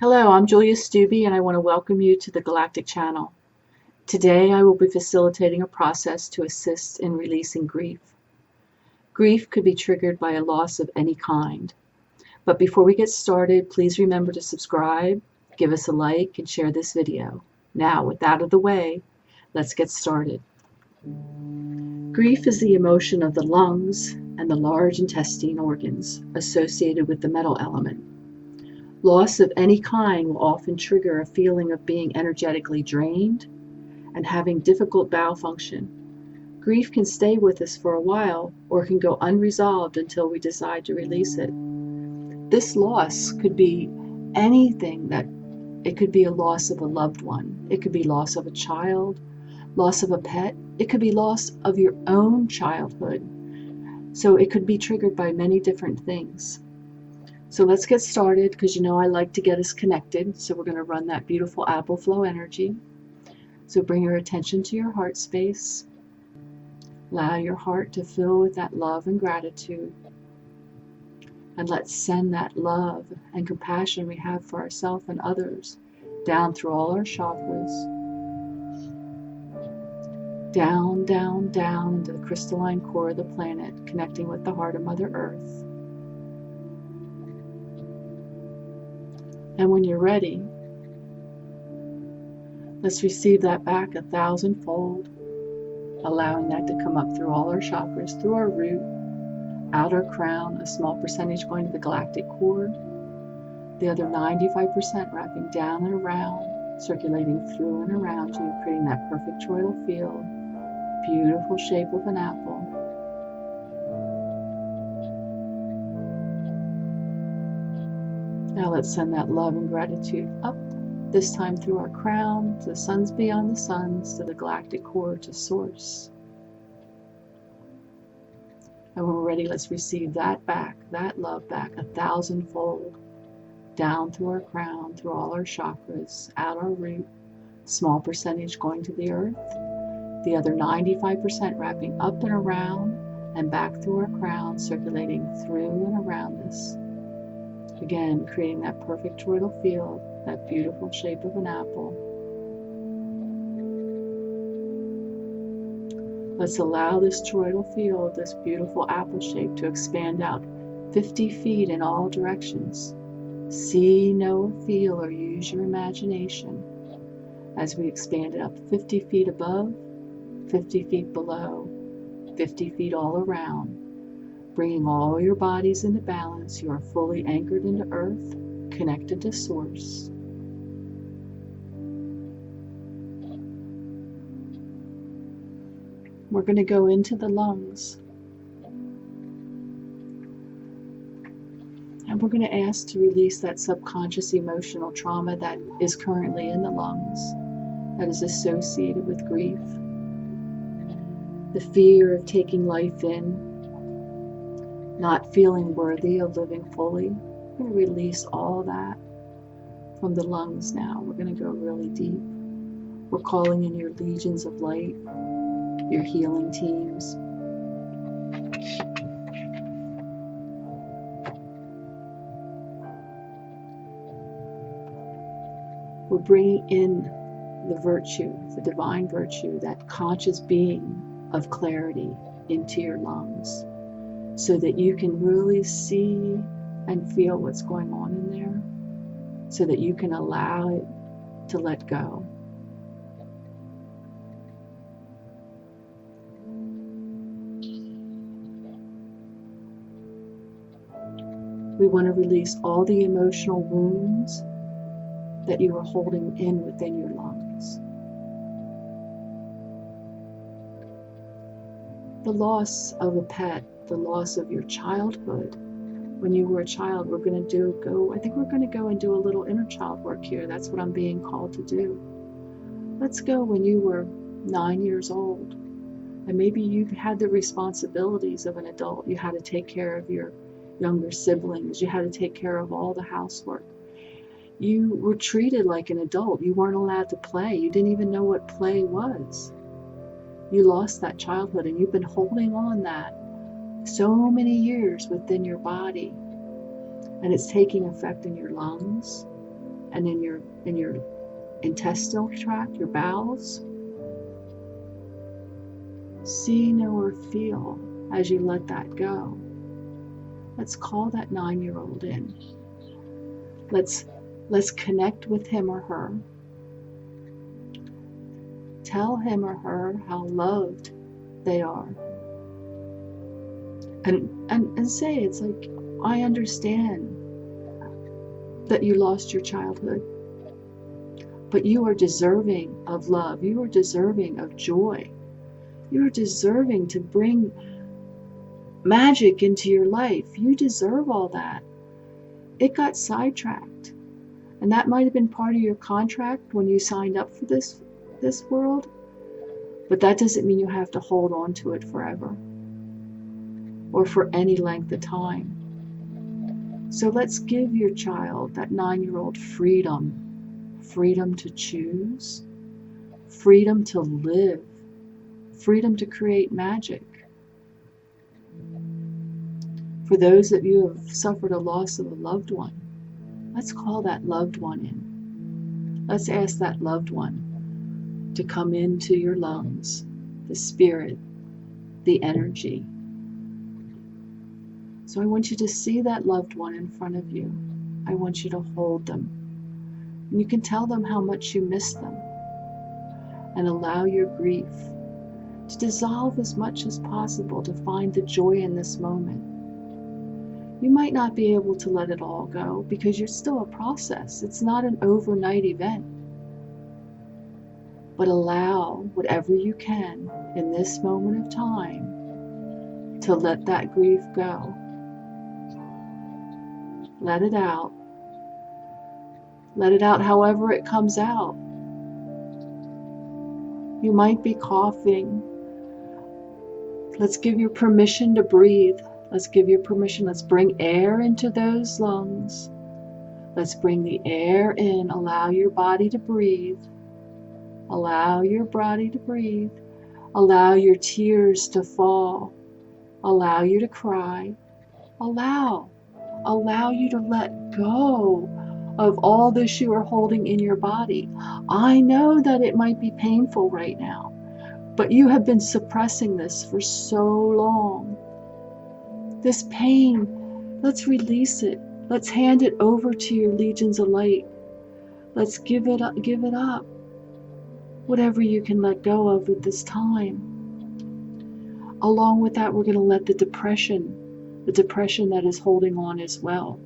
Hello, I'm Julia Stubbe and I want to welcome you to the Galactic channel. Today I will be facilitating a process to assist in releasing grief. Grief could be triggered by a loss of any kind. But before we get started, please remember to subscribe, give us a like, and share this video. Now, with that out of the way, let's get started. Grief is the emotion of the lungs and the large intestine organs associated with the metal element. Loss of any kind will often trigger a feeling of being energetically drained and having difficult bowel function. Grief can stay with us for a while or can go unresolved until we decide to release it. This loss could be anything it could be a loss of a loved one. It could be loss of a child, loss of a pet. It could be loss of your own childhood. So it could be triggered by many different things. So let's get started because I like to get us connected. So we're going to run that beautiful apple flow energy. So bring your attention to your heart space. Allow your heart to fill with that love and gratitude. And let's send that love and compassion we have for ourselves and others down through all our chakras. Down, down, down into the crystalline core of the planet, connecting with the heart of Mother Earth. And when you're ready, let's receive that back 1,000-fold, allowing that to come up through all our chakras, through our root, out our crown, a small percentage going to the galactic cord, the other 95% wrapping down and around, circulating through and around you, creating that perfect toroidal field, beautiful shape of an apple. Now let's send that love and gratitude up, this time through our crown, to the suns beyond the suns, to the galactic core, to source. And when we're ready, let's receive that back, that love back 1,000-fold, down through our crown, through all our chakras, out our root, small percentage going to the earth, the other 95% wrapping up and around and back through our crown, circulating through and around us. Again, creating that perfect toroidal field, that beautiful shape of an apple. Let's allow this toroidal field, this beautiful apple shape, to expand out 50 feet in all directions. See, know, feel, or use your imagination as we expand it up 50 feet above, 50 feet below, 50 feet all around. Bringing all your bodies into balance, you are fully anchored into earth, connected to source. We're going to go into the lungs. And we're going to ask to release that subconscious emotional trauma that is currently in the lungs, that is associated with grief. The fear of taking life in, not feeling worthy of living fully. We're going to release all that from the lungs now. We're going to go really deep. We're calling in your legions of light, your healing teams. We're bringing in the virtue, the divine virtue, that conscious being of clarity into your lungs, so that you can really see and feel what's going on in there, so that you can allow it to let go. We want to release all the emotional wounds that you are holding in within your lungs. The loss of a pet, the loss of your childhood. When you were a child, I think we're going to go and do a little inner child work here. That's what I'm being called to do. Let's go when you were 9 years old, and maybe you had the responsibilities of an adult. You had to take care of your younger siblings. You had to take care of all the housework. You were treated like an adult. You weren't allowed to play. You didn't even know what play was. You lost that childhood, and you've been holding on that so many years within your body, and it's taking effect in your lungs, and in your intestinal tract, your bowels. See, know, or feel as you let that go. Let's call that 9-year-old in. Let's connect with him or her. Tell him or her how loved they are. And say, it's like, I understand that you lost your childhood, but you are deserving of love. You are deserving of joy. You are deserving to bring magic into your life. You deserve all that. It got sidetracked. And that might have been part of your contract when you signed up for this world. But that doesn't mean you have to hold on to it forever or for any length of time. So let's give your child, that 9-year-old, freedom to choose, freedom to live, freedom to create magic. For those of you who have suffered a loss of a loved one, let's call that loved one in. Let's ask that loved one to come into your lungs, the spirit, the energy. So I want you to see that loved one in front of you. I want you to hold them. And you can tell them how much you miss them. And allow your grief to dissolve as much as possible to find the joy in this moment. You might not be able to let it all go because you're still a process. It's not an overnight event. But allow whatever you can in this moment of time to let that grief go. Let it out. Let it out however it comes out. You might be coughing. Let's give you permission to breathe. Let's give you permission. Let's bring air into those lungs. Let's bring the air in. Allow your body to breathe. Allow your body to breathe. Allow your tears to fall. Allow you to cry. Allow you to let go of all this you are holding in your body. I know that it might be painful right now, but you have been suppressing this for so long. This pain, let's release it. Let's hand it over to your legions of light. Let's give it up. Whatever you can let go of at this time. Along with that, we're going to let the depression that is holding on as well.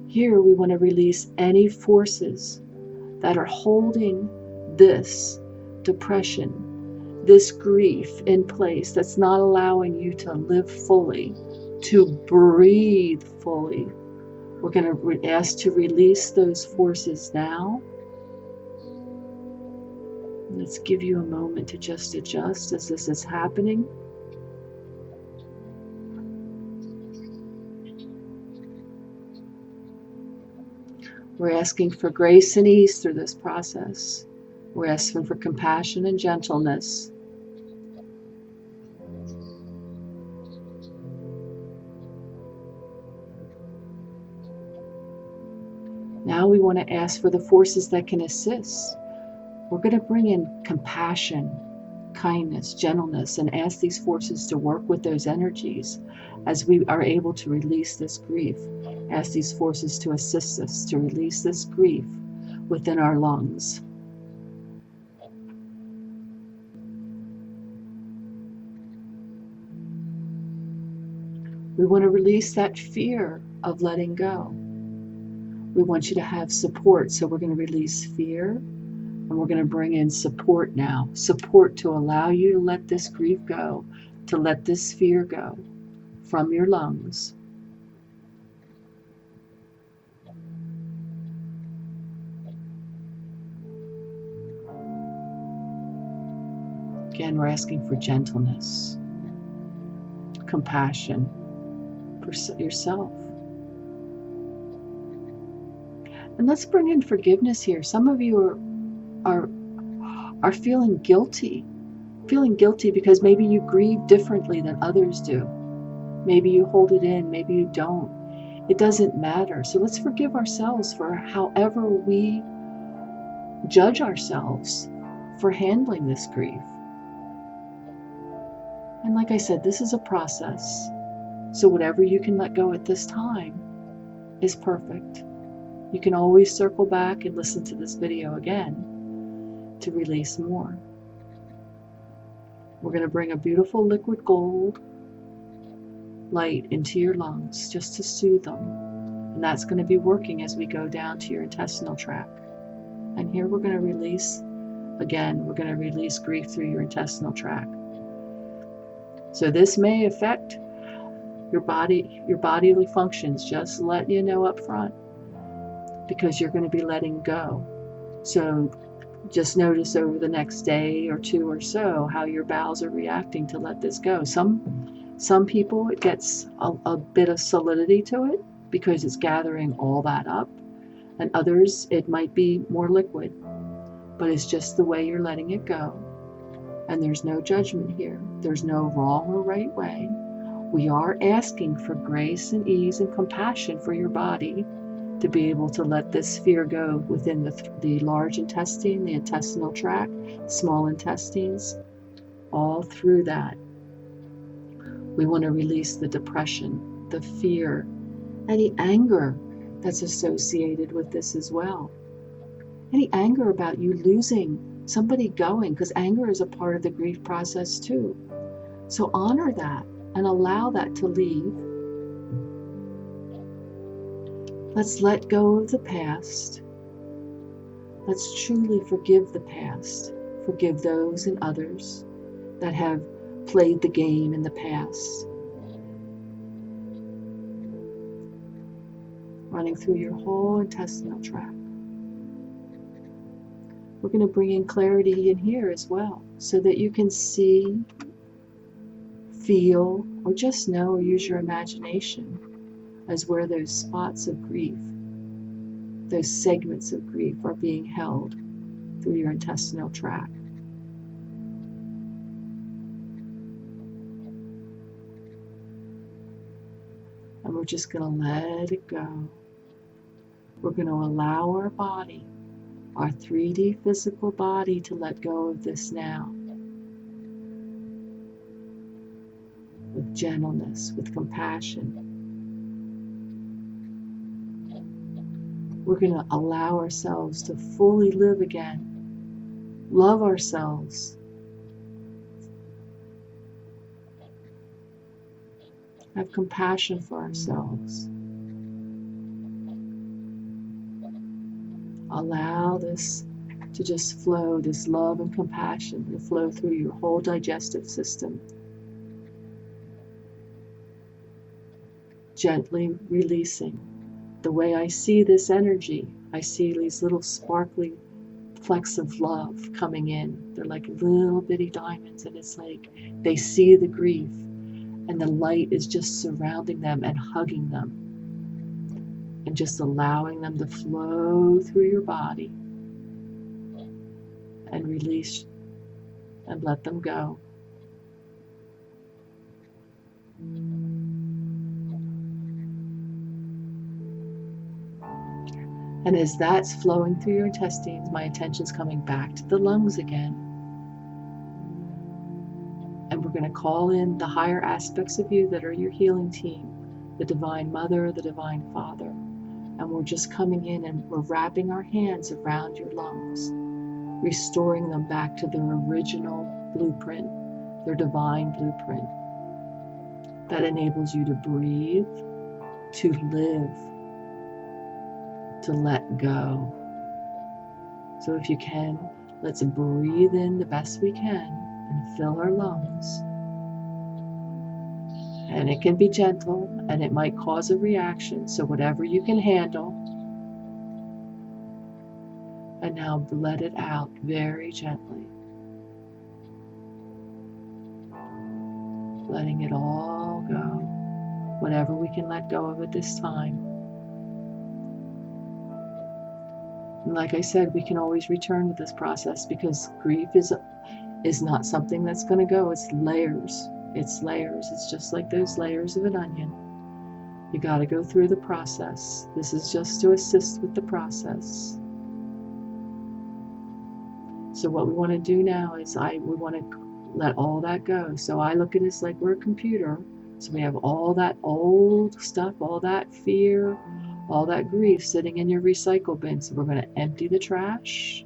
Here we want to release any forces that are holding this depression, this grief in place, that's not allowing you to live fully, to breathe fully. We're going to ask to release those forces now. Let's give you a moment to just adjust as this is happening. We're asking for grace and ease through this process. We're asking for compassion and gentleness. Now we want to ask for the forces that can assist. We're going to bring in compassion, kindness, gentleness, and ask these forces to work with those energies as we are able to release this grief. Ask these forces to assist us to release this grief within our lungs. We want to release that fear of letting go. We want you to have support, so we're going to release fear, and we're going to bring in support now. Support to allow you to let this grief go, to let this fear go from your lungs. Again, we're asking for gentleness, compassion for yourself. And let's bring in forgiveness here. Some of you are feeling guilty because maybe you grieve differently than others do. Maybe you hold it in, maybe you don't. It doesn't matter. So let's forgive ourselves for however we judge ourselves for handling this grief. And like I said, this is a process. So whatever you can let go at this time is perfect. You can always circle back and listen to this video again to release more. We're going to bring a beautiful liquid gold light into your lungs just to soothe them. And that's going to be working as we go down to your intestinal tract. And here we're going to release, again, we're going to release grief through your intestinal tract. So this may affect your bodily functions, just letting you know up front, because you're going to be letting go. So just notice over the next day or two or so how your bowels are reacting to let this go. Some people, it gets a bit of solidity to it because it's gathering all that up, and others it might be more liquid, but it's just the way you're letting it go. And there's no judgment here. There's no wrong or right way. We are asking for grace and ease and compassion for your body to be able to let this fear go within the large intestine, the intestinal tract, small intestines, all through that. We want to release the depression, the fear, any anger that's associated with this as well. Any anger about you losing somebody going, because anger is a part of the grief process too. So honor that and allow that to leave. Let's let go of the past. Let's truly forgive the past. Forgive those and others that have played the game in the past. Running through your whole intestinal tract. We're going to bring in clarity in here as well, so that you can see, feel, or just know or use your imagination as where those spots of grief, those segments of grief are being held through your intestinal tract. And we're just going to let it go. We're going to allow our body, our 3D physical body, to let go of this now. With gentleness, with compassion. We're going to allow ourselves to fully live again. Love ourselves. Have compassion for ourselves. Allow this to just flow, this love and compassion to flow through your whole digestive system. Gently releasing. The way I see this energy, I see these little sparkly flecks of love coming in. They're like little bitty diamonds, and it's like they see the grief, and the light is just surrounding them and hugging them, and just allowing them to flow through your body and release and let them go. And as that's flowing through your intestines, my attention's coming back to the lungs again. And we're going to call in the higher aspects of you that are your healing team, the Divine Mother, the Divine Father. And we're just coming in and we're wrapping our hands around your lungs, restoring them back to their original blueprint, their divine blueprint that enables you to breathe, to live, to let go. So if you can, let's breathe in the best we can and fill our lungs. And it can be gentle, and it might cause a reaction, so whatever you can handle. And now let it out very gently. Letting it all go, whatever we can let go of at this time. And like I said, we can always return to this process, because grief is not something that's going to go. It's layers. It's layers. It's just like those layers of an onion. You got to go through the process. This is just to assist with the process. So what we want to do now is we want to let all that go. So I look at this like we're a computer. So we have all that old stuff, all that fear, all that grief sitting in your recycle bin. So we're going to empty the trash.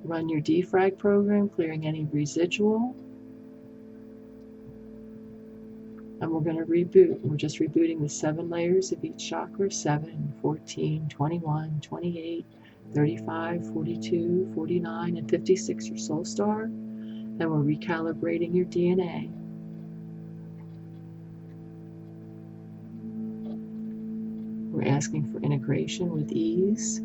Run your defrag program, clearing any residual. And we're going to reboot. We're just rebooting the 7 layers of each chakra, 7, 14, 21, 28, 35, 42, 49, and 56, your soul star. And we're recalibrating your DNA. We're asking for integration with ease.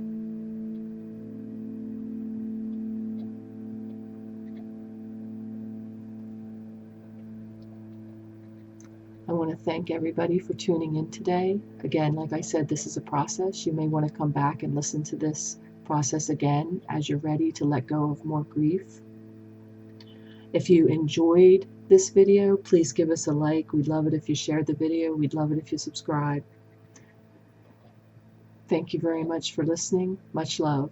I want to thank everybody for tuning in today. Again, like I said, this is a process. You may want to come back and listen to this process again as you're ready to let go of more grief. If you enjoyed this video, please give us a like. We'd love it if you shared the video. We'd love it if you subscribe. Thank you very much for listening. Much love.